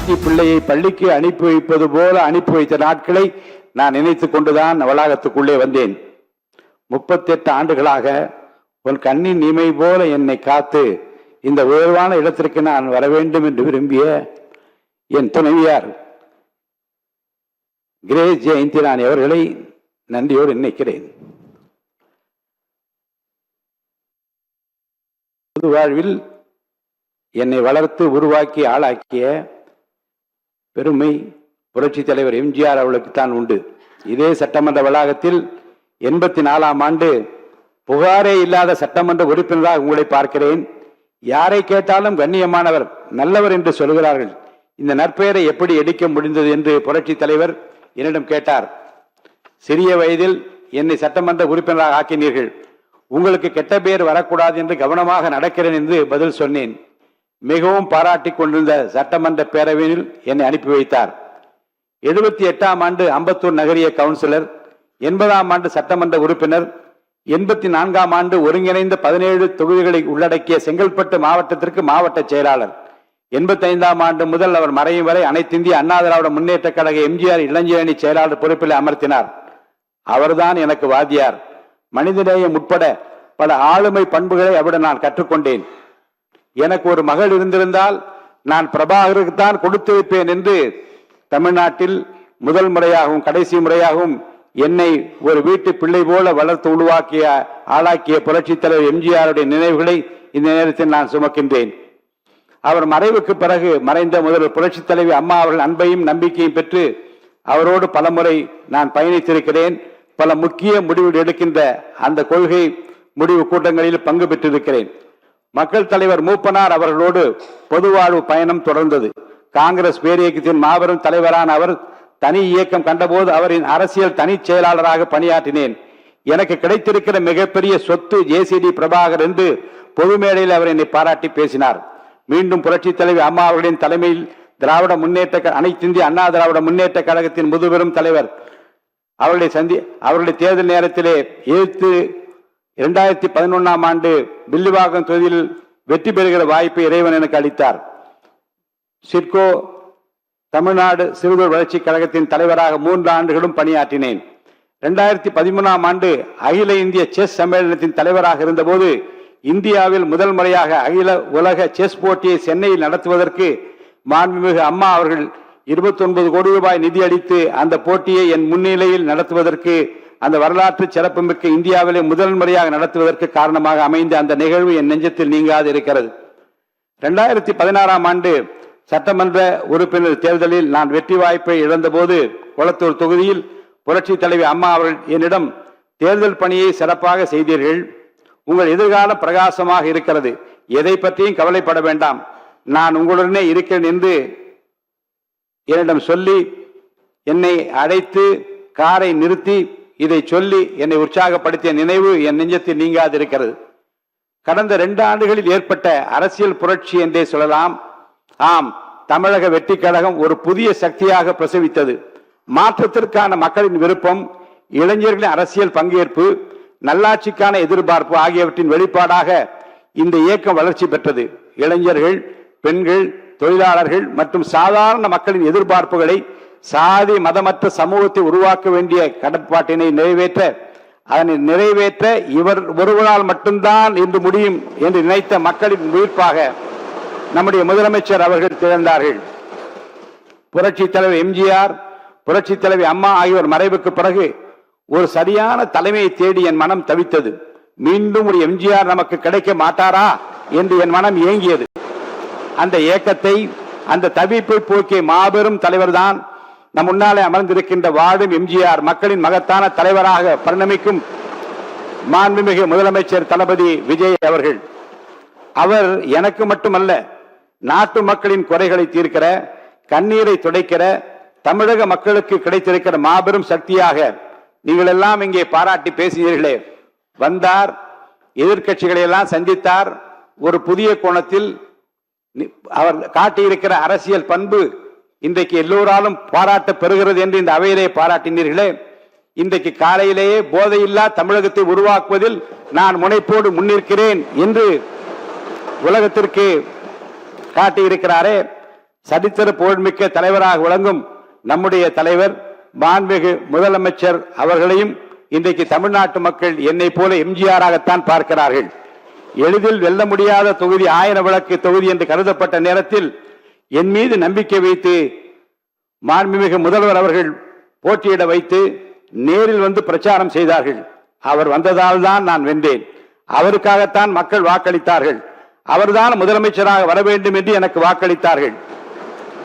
பாட்டி பிள்ளையை பள்ளிக்கு அனுப்பி வைப்பது போல அனுப்பி வைத்த நாட்களை நான் நினைத்துக் கொண்டுதான் வளாகத்துக்குள்ளே வந்தேன். 38 ஆண்டுகளாக உன் கண்ணின் இமை போல என்னை காத்து இந்த உயர்வான இடத்திற்கு நான் வர வேண்டும் என்று விரும்பிய என் துணைவியார் கிரேஸ் ஜெயந்தி நான் அவர்களை நன்றியோடு நினைக்கிறேன். பொது வாழ்வில் என்னை வளர்த்து உருவாக்கி ஆளாக்கிய பெருமை புரட்சி தலைவர் எம்ஜிஆர் அவர்களுக்குத்தான் உண்டு. இதே சட்டமன்ற வளாகத்தில் 84ஆம் ஆண்டு புகாரே இல்லாத சட்டமன்ற உறுப்பினராக உங்களை பார்க்கிறேன். யாரை கேட்டாலும் கண்ணியமானவர், நல்லவர் என்று சொல்கிறார்கள். இந்த நற்பெயரை எப்படி எடுக்க முடிந்தது என்று புரட்சி தலைவர் என்னிடம் கேட்டார். சிறிய வயதில் என்னை சட்டமன்ற உறுப்பினராக ஆக்கினீர்கள், உங்களுக்கு கெட்ட பெயர் வரக்கூடாது என்று கவனமாக நடக்கிறேன் என்று பதில் சொன்னேன். மிகவும் பாராட்டி கொண்டிருந்த சட்டமன்ற பேரவையில் என்னை அனுப்பி வைத்தார். 78ஆம் ஆண்டு அம்பத்தூர் நகரிய கவுன்சிலர், 80ஆம் ஆண்டு சட்டமன்ற உறுப்பினர், 84ஆம் ஆண்டு ஒருங்கிணைந்த 17 தொகுதிகளை உள்ளடக்கிய செங்கல்பட்டு மாவட்டத்திற்கு மாவட்ட செயலாளர். 85ஆம் ஆண்டு முதல் அவர் மறையும் வரை அனைத்திந்திய அண்ணா திராவிட முன்னேற்ற கழக எம்ஜிஆர் இளைஞரணி செயலாளர் பொறுப்பில் அமர்த்தினார். அவர்தான் எனக்கு வாத்தியார். மனிதநேயம் உட்பட பல ஆளுமை பண்புகளை அவரிடம் நான் கற்றுக்கொண்டேன். எனக்கு ஒரு மகள் இருந்திருந்தால் நான் பிரபாகருக்குத்தான் கொடுத்து வைப்பேன் என்று தமிழ்நாட்டில் முதல் முறையாகவும் கடைசி முறையாகவும் என்னை ஒரு வீட்டு பிள்ளை போல வளர்த்து உருவாக்கிய ஆளாக்கிய புரட்சி தலைவர் எம்ஜிஆருடைய நினைவுகளை இந்த நேரத்தில் நான் சுமக்கின்றேன். அவர் மறைவுக்கு பிறகு மறைந்த முதல்வர் புரட்சி தலைவி அம்மா அவர்கள் அன்பையும் நம்பிக்கையும் பெற்று அவரோடு பலமுறை நான் பயணித்திருக்கிறேன். பல முக்கிய முடிவுகள் எடுக்கின்ற அந்த கொள்கை முடிவு கூட்டங்களில் பங்கு பெற்றிருக்கிறேன். மக்கள் தலைவர் மூப்பனார் அவர்களோடு பொதுவாழ்வு பயணம் தொடர்ந்தது. காங்கிரஸ் பேரியக்கத்தின் மாபெரும் தலைவரான அவர் தனி இயக்கம் கண்டபோது அவரின் அரசியல் தனி செயலாளராக பணியாற்றினேன். எனக்கு கிடைத்திருக்கிற மிகப்பெரிய சொத்து ஜேசிடி பிரபாகர் என்று பொது மேடையில் அவர் என்னை பாராட்டி பேசினார். மீண்டும் புரட்சி தலைவி அம்மா அவர்களின் தலைமையில் திராவிட முன்னேற்ற அனைத்திந்திய அண்ணா திராவிட முன்னேற்ற கழகத்தின் முதுபெரும் தலைவர் அவருடைய தேர்தல் நேரத்திலே எதிர்த்து 2011ஆம் ஆண்டு வில்லிவாக்கம் தொகுதியில் வெற்றி பெறுகிற வாய்ப்பை இறைவன் எனக்கு அளித்தார். சிட்கோ தமிழ்நாடு சிறுவர் வளர்ச்சி கழகத்தின் தலைவராக 3 ஆண்டுகளும் பணியாற்றினேன். 2013ஆம் ஆண்டு அகில இந்திய செஸ் சம்மேளனத்தின் தலைவராக இருந்தபோது இந்தியாவில் முதல் முறையாக அகில உலக செஸ் போட்டியை சென்னையில் நடத்துவதற்கு மாண்புமிகு அம்மா அவர்கள் 29 கோடி ரூபாய் நிதி அளித்து அந்த போட்டியை என் முன்னிலையில் நடத்துவதற்கு, அந்த வரலாற்று சிறப்புமிக்க இந்தியாவிலே முதல் முறையாக நடத்துவதற்கு காரணமாக அமைந்த அந்த நிகழ்வு என் நெஞ்சத்தில் நீங்காது இருக்கிறது. 2016ஆம் ஆண்டு சட்டமன்ற உறுப்பினர் தேர்தலில் நான் வெற்றி வாய்ப்பை இழந்தபோது கொளத்தூர் தொகுதியில் புரட்சி தலைவி அம்மா அவர்கள் என்னிடம், தேர்தல் பணியை சிறப்பாக செய்தீர்கள், உங்கள் எதிர்காலம் பிரகாசமாக இருக்கிறது, எதை பற்றியும் கவலைப்பட வேண்டாம், நான் உங்களுடனே இருக்கிறேன் என்று என்னிடம் சொல்லி என்னை அழைத்து காரை நிறுத்தி இதை சொல்லி என்னை உற்சாகப்படுத்திய நினைவு என் நெஞ்சத்தில் நீங்காது இருக்கிறது. கடந்த 2 ஆண்டுகளில் ஏற்பட்ட அரசியல் புரட்சி என்றே சொல்லலாம். ஆம், தமிழக வெற்றி கழகம் ஒரு புதிய சக்தியாக பிரசவித்தது. மாற்றத்திற்கான மக்களின் விருப்பம், இளைஞர்களின் அரசியல் பங்கேற்பு, நல்லாட்சிக்கான எதிர்பார்ப்பு ஆகியவற்றின் வெளிப்பாடாக இந்த இயக்கம் வளர்ச்சி பெற்றது. இளைஞர்கள், பெண்கள், தொழிலாளர்கள் மற்றும் சாதாரண மக்களின் எதிர்பார்ப்புகளை, சாதி மதமற்ற சமூகத்தை உருவாக்க வேண்டிய கடப்பாட்டினை நிறைவேற்ற இவர் ஒருவரால் மட்டும்தான் இன்று முடியும் என்று நினைத்த மக்களின் உயிர்ப்பாக நம்முடைய முதலமைச்சர் அவர்கள் திகழ்ந்தார்கள். புரட்சி தலைவர் எம்ஜிஆர், புரட்சி தலைவி அம்மா ஆகியோர் மறைவுக்கு பிறகு ஒரு சரியான தலைமையை தேடி என் மனம் தவித்தது. மீண்டும் ஒரு எம்ஜிஆர் நமக்கு கிடைக்க மாட்டாரா என்று என் மனம் ஏங்கியது. அந்த ஏக்கத்தை, அந்த தவிப்பை போக்கிய மாபெரும் தலைவர் தான் நம் முன்னாலே அமர்ந்திருக்கின்ற வாழும் எம்ஜிஆர், மக்களின் மகத்தான தலைவராக பரிணமிக்கும் மாண்புமிகு முதலமைச்சர் தளபதி விஜய் அவர்கள். அவர் எனக்கு மட்டுமல்ல, நாட்டு மக்களின் குறைகளை தீர்க்கிற, கண்ணீரை துடைக்கிற, தமிழக மக்களுக்கு கிடைத்திருக்கிற மாபெரும் சக்தியாக நீங்கள் எல்லாம் இங்கே பாராட்டி பேசினீர்களே. வந்தார், எதிர்கட்சிகளை எல்லாம் சந்தித்தார். ஒரு புதிய கோணத்தில் அவர் காட்டியிருக்கிற அரசியல் பண்பு இன்றைக்கு எல்லோராலும் பாராட்ட பெறுகிறது என்று இந்த அவையிலே பாராட்டினீர்களே. இன்றைக்கு காலையிலேயே போதையில்லா தமிழகத்தை உருவாக்குவதில் நான் முனைப்போடு முன்னிற்கிறேன் என்று உலகத்திற்கு காட்டியிருக்கிறாரே. சரித்திர புகழ்மிக்க தலைவராக விளங்கும் நம்முடைய தலைவர் மாண்புமிகு முதலமைச்சர் அவர்களையும் இன்றைக்கு தமிழ்நாட்டு மக்கள் என்னை போல எம்ஜிஆராகத்தான் பார்க்கிறார்கள். எளிதில் வெல்ல முடியாத தொகுதி 1000 விளக்கு தொகுதி என்று கருதப்பட்ட நேரத்தில் என் மீது நம்பிக்கை வைத்து மாண்புமிகு முதல்வர் அவர்கள் போட்டியிட வைத்து நேரில் வந்து பிரச்சாரம் செய்தார்கள். அவர் வந்ததால் தான் நான் வென்றேன். அவருக்காகத்தான் மக்கள் வாக்களித்தார்கள். அவர்தான் முதலமைச்சராக வர வேண்டும் என்று எனக்கு வாக்களித்தார்கள்.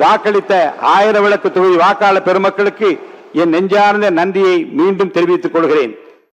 வாக்களித்த 1000 விளக்கு தொகுதி வாக்காளர் பெருமக்களுக்கு என் நெஞ்சார்ந்த நன்றியை மீண்டும் தெரிவித்துக் கொள்கிறேன்.